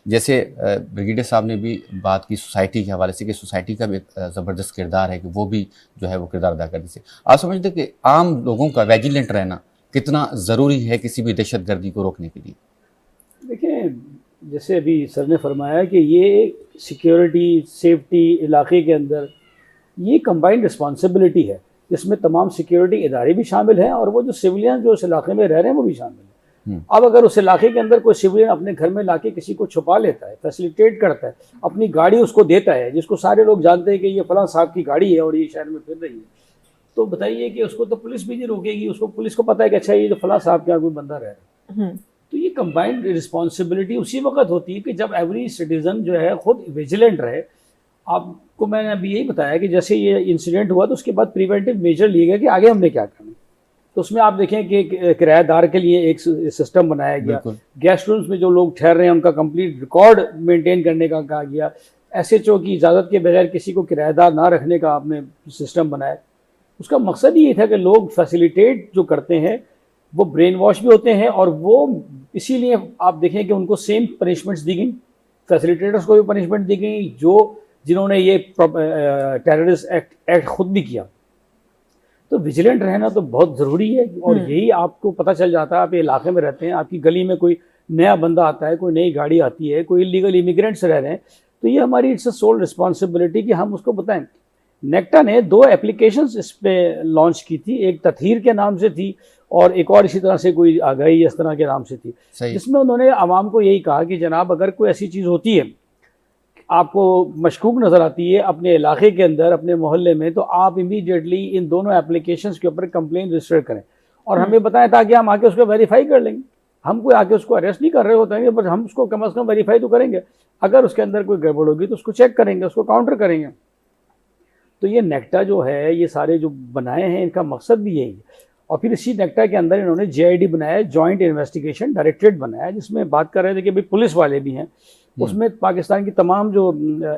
جیسے بریگیڈیئر صاحب نے بھی بات کی سوسائٹی کے حوالے سے کہ سوسائٹی کا بھی ایک زبردست کردار ہے کہ وہ بھی جو ہے وہ کردار ادا کرنے سے آپ سمجھتے ہیں کہ عام لوگوں کا ویجیلنٹ رہنا کتنا ضروری ہے کسی بھی دہشت گردی کو روکنے کے لیے؟ دیکھیں جیسے ابھی سر نے فرمایا کہ یہ سیکیورٹی سیفٹی علاقے کے اندر یہ کمبائنڈ رسپانسبلٹی ہے جس میں تمام سیکیورٹی ادارے بھی شامل ہیں اور وہ جو سویلین جو اس علاقے میں رہ رہے ہیں وہ بھی شامل ہیں۔ اب اگر اس علاقے کے اندر کوئی سویلین اپنے گھر میں لا کے کسی کو چھپا لیتا ہے، فیسیلیٹیٹ کرتا ہے، اپنی گاڑی اس کو دیتا ہے جس کو سارے لوگ جانتے ہیں کہ یہ فلاں صاحب کی گاڑی ہے اور یہ شہر میں پھر رہی ہے، تو بتائیے کہ اس کو تو پولیس بھی نہیں روکے گی، اس کو پولیس کو پتہ ہے کہ اچھا یہ جو فلاں صاحب کے یہاں کوئی بندہ رہ رہا ہے۔ تو یہ کمبائنڈ رسپانسبلٹی اسی وقت ہوتی ہے کہ جب ایوری سٹیزن جو ہے خود ویجیلنٹ رہے۔ آپ کو میں نے ابھی یہی بتایا کہ جیسے یہ انسیڈنٹ ہوا تو اس کے بعد پریونٹیو میجر لیے گئے کہ آگے ہم نے کیا کرنا، تو اس میں آپ دیکھیں کہ کرایہ دار کے لیے ایک سسٹم بنایا گیا، گیسٹ رومز میں جو لوگ ٹھہر رہے ہیں ان کا کمپلیٹ ریکارڈ مینٹین کرنے کا کہا گیا، ایس ایچ او کی اجازت کے بغیر کسی کو کرایہ دار نہ رکھنے کا آپ نے سسٹم بنایا۔ اس کا مقصد یہ تھا کہ لوگ فیسیلیٹیٹ جو کرتے ہیں وہ برین واش بھی ہوتے ہیں، اور وہ اسی لیے آپ دیکھیں کہ ان کو سیم پنشمنٹس دی گئیں، فیسیلیٹیٹرز کو بھی پنشمنٹ دی گئی جنہوں نے یہ ٹیررسٹ ایکٹ خود بھی کیا۔ تو ویجیلنٹ رہنا تو بہت ضروری ہے، اور یہی آپ کو پتہ چل جاتا ہے، آپ علاقے میں رہتے ہیں، آپ کی گلی میں کوئی نیا بندہ آتا ہے، کوئی نئی گاڑی آتی ہے، کوئی الیگل امیگرینٹس رہ رہے ہیں، تو یہ ہماری اٹس اے سول رسپانسبلٹی کہ ہم اس کو بتائیں۔ نیکٹا نے 2 اپلیکیشنز اس پہ لانچ کی تھی، ایک تطہیر کے نام سے تھی اور ایک اور اسی طرح سے کوئی آگاہی اس طرح کے نام سے تھی، جس میں انہوں نے عوام کو یہی کہا کہ جناب اگر کوئی ایسی چیز ہوتی ہے آپ کو مشکوک نظر آتی ہے اپنے علاقے کے اندر اپنے محلے میں، تو آپ امیڈیٹلی ان دونوں اپلیکیشنز کے اوپر کمپلین رجسٹر کریں اور ہمیں بتائیں تاکہ ہم آ کے اس کو ویریفائی کر لیں گے۔ ہم کوئی آ کے اس کو اریسٹ نہیں کر رہے ہوتے ہیں، بس ہم اس کو کم از کم ویریفائی تو کریں گے، اگر اس کے اندر کوئی گڑبڑ ہوگی تو اس کو چیک کریں گے، اس کو کاؤنٹر کریں گے۔ تو یہ نیکٹا جو ہے یہ سارے جو بنائے ہیں ان کا مقصد بھی یہی ہے، اور پھر اسی نیکٹا کے اندر انہوں نے JID بنایا، جوائنٹ انویسٹیگیشن ڈائریکٹریٹ بنایا، جس میں بات کر رہے تھے کہ بھئی پولیس والے بھی ہیں، اس میں پاکستان کی تمام جو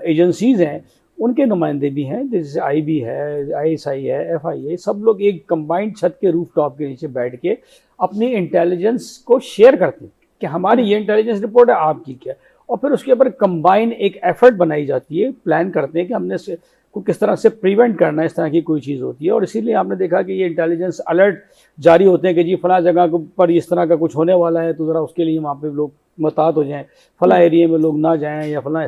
ایجنسیز ہیں ان کے نمائندے بھی ہیں، جیسے IB ہے، ISI ہے، FIA، سب لوگ ایک کمبائنڈ چھت کے روف ٹاپ کے نیچے بیٹھ کے اپنی انٹیلیجنس کو شیئر کرتے ہیں کہ ہماری یہ انٹیلیجنس رپورٹ ہے، آپ کی کیا ہے، اور پھر اس کے اوپر کمبائن ایک ایفرٹ بنائی جاتی ہے، پلان کرتے ہیں کہ ہم نے کو کس طرح سے پریونٹ کرنا ہے اس طرح کی کوئی چیز ہوتی ہے۔ اور اسی لیے آپ نے دیکھا کہ یہ انٹیلیجنس الرٹ جاری ہوتے ہیں کہ جی فلاں جگہ پر اس طرح کا کچھ ہونے والا ہے، تو ذرا اس کے لیے وہاں پہ لوگ محتاط ہو جائیں، فلاں ایریے میں لوگ نہ جائیں یا فلاں۔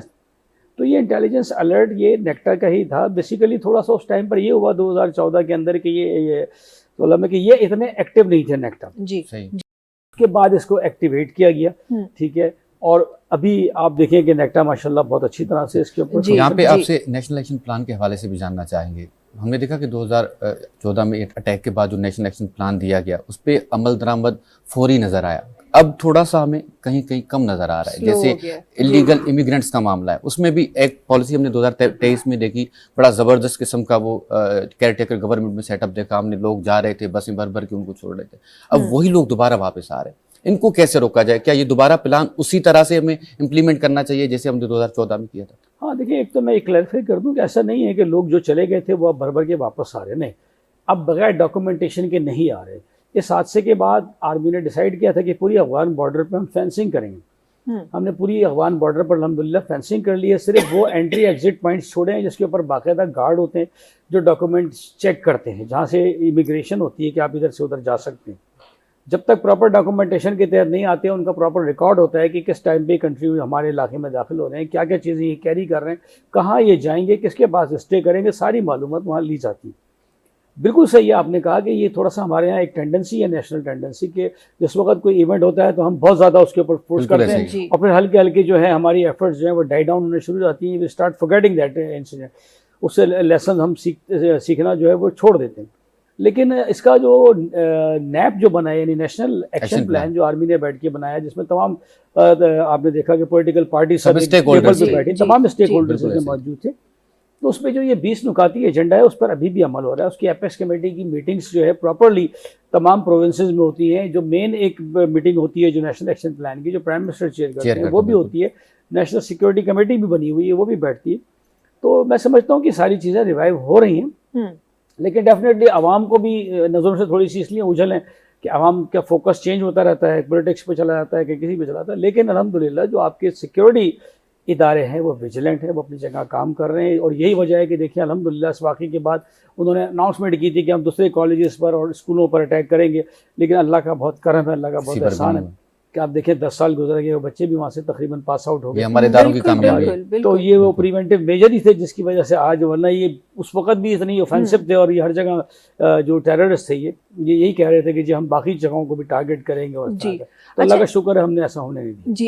تو یہ انٹیلیجنس الرٹ یہ نیکٹا کا ہی تھا بیسیکلی۔ تھوڑا سا اس ٹائم پر یہ ہوا 2014 کے اندر کہ یہ اتنے ایکٹیو نہیں تھے نیکٹا، جی اس کے بعد اس کو ایکٹیویٹ کیا گیا، ٹھیک ہے، اور ابھی آپ دیکھیں کہ نیکٹا ماشاءاللہ بہت اچھی طرح سے اس کے اوپر یہاں پہ آپ سے نیشنل ایکشن پلان کے حوالے سے بھی جاننا چاہیں گے۔ ہم نے دیکھا کہ 2014 میں اٹیک کے بعد جو نیشنل ایکشن پلان دیا گیا اس پہ عمل درآمد فوری نظر آیا، اب تھوڑا سا ہمیں کہیں کہیں کم نظر آ رہا ہے، جیسے الیگل امیگرینٹس کا معاملہ ہے، اس میں بھی ایک پالیسی ہم نے 2023 میں دیکھی، بڑا زبردست قسم کا وہ کیئر ٹیکر گورنمنٹ میں سیٹ اپ دیکھا ہم نے، لوگ جا رہے تھے بسیں بھر بھر کے ان کو چھوڑ رہے تھے، اب وہی لوگ دوبارہ واپس آ رہے ہیں، ان کو کیسے روکا جائے؟ کیا یہ دوبارہ پلان اسی طرح سے ہمیں امپلیمنٹ کرنا چاہیے جیسے ہم نے 2014 میں کیا تھا؟ ہاں دیکھیں، ایک تو میں ایک کلیریفائی کر دوں کہ ایسا نہیں ہے کہ لوگ جو چلے گئے تھے وہ اب بھر بھر کے واپس آ رہے، نہیں، اب بغیر ڈاکومنٹیشن کے نہیں آ رہے۔ اس حادثے کے بعد آرمی نے ڈیسائیڈ کیا تھا کہ پوری افغان بارڈر پہ ہم فینسنگ کریں گے، ہم نے پوری افغان بارڈر پر الحمدللہ فینسنگ کر لی ہے، صرف وہ انٹری ایگزٹ پوائنٹس چھوڑے ہیں جس کے اوپر باقاعدہ گارڈ ہوتے ہیں جو ڈاکومنٹس چیک کرتے ہیں، جہاں سے امیگریشن ہوتی ہے کہ آپ ادھر سے ادھر جا سکتے ہیں۔ جب تک پراپر ڈاکومنٹیشن کے تحت نہیں آتے ہیں، ان کا پراپر ریکارڈ ہوتا ہے کہ کس ٹائم پہ کنٹری ہمارے علاقے میں داخل ہو رہے ہیں، کیا کیا چیزیں یہ کیری کر رہے ہیں، کہاں یہ جائیں گے، کس کے پاس اسٹے کریں گے، ساری معلومات وہاں لی جاتی ہیں۔ بالکل صحیح ہے آپ نے کہا کہ یہ تھوڑا سا ہمارے یہاں ایک ٹینڈنسی ہے، نیشنل ٹینڈنسی، کہ جس وقت کوئی ایونٹ ہوتا ہے تو ہم بہت زیادہ اس کے اوپر فورس کرتے ہیں، اور پھر ہلکے ہلکے جو ہے ہماری ایفرٹس جو ہیں وہ ڈائی ڈاؤن ہونے شروع ہو جاتی ہیں، we start forgetting that incident, اس سے لیسن ہم سیکھنا جو ہے وہ چھوڑ دیتے ہیں۔ لیکن اس کا جو نیپ جو بنا ہے، یعنی نیشنل ایکشن پلان جو آرمی نے بیٹھ کے بنایا، جس میں تمام آپ نے دیکھا کہ پولیٹیکل پارٹی سب ٹیبل پہ بیٹھی، تمام اسٹیک ہولڈرز موجود تھے، تو اس پہ جو یہ 20 نکاتی ایجنڈا ہے اس پر ابھی بھی عمل ہو رہا ہے۔ اس کی ایپیکس کمیٹی کی میٹنگز جو ہے پراپرلی تمام پروونسز میں ہوتی ہیں، جو مین ایک میٹنگ ہوتی ہے جو نیشنل ایکشن پلان کی جو پرائم منسٹر چیئر کرتے ہیں وہ بھی ہوتی ہے، نیشنل سیکورٹی کمیٹی بھی بنی ہوئی ہے وہ بھی بیٹھتی ہے۔ تو میں سمجھتا ہوں کہ ساری چیزیں ریوائیو ہو رہی ہیں، لیکن ڈیفینیٹلی عوام کو بھی نظروں سے تھوڑی سی اس لیے اوجھل ہیں کہ عوام کا فوکس چینج ہوتا رہتا ہے، پولیٹکس پہ چلا جاتا ہے کہ کسی پہ چلا جاتا ہے، لیکن الحمدللہ جو آپ کے سیکیورٹی ادارے ہیں وہ ویجیلنٹ ہیں، وہ اپنی جگہ کام کر رہے ہیں، اور یہی وجہ ہے کہ دیکھیں الحمدللہ اس واقعے کے بعد انہوں نے اناؤنسمنٹ کی تھی کہ ہم دوسرے کالجز پر اور اسکولوں پر اٹیک کریں گے، لیکن اللہ کا بہت کرم ہے، اللہ کا بہت احسان ہے کہ آپ دیکھیں 10 سال گزر گئے، وہ بچے بھی وہاں سے تقریباً پاس آؤٹ ہو یہ گئے، ہمارے اداروں کی کامیابی ہے۔ تو یہ وہ پریونٹیو میجر ہی تھے جس کی وجہ سے آج، ورنہ یہ اس وقت بھی اتنی اوفینسو تھے، اور یہ ہر جگہ جو ٹیررسٹ تھے یہ یہی کہہ رہے تھے کہ جی ہم باقی جگہوں کو بھی ٹارگٹ کریں گے، اور تو اللہ کا شکر ہے ہم نے ایسا ہونے نہیں دیا۔ جی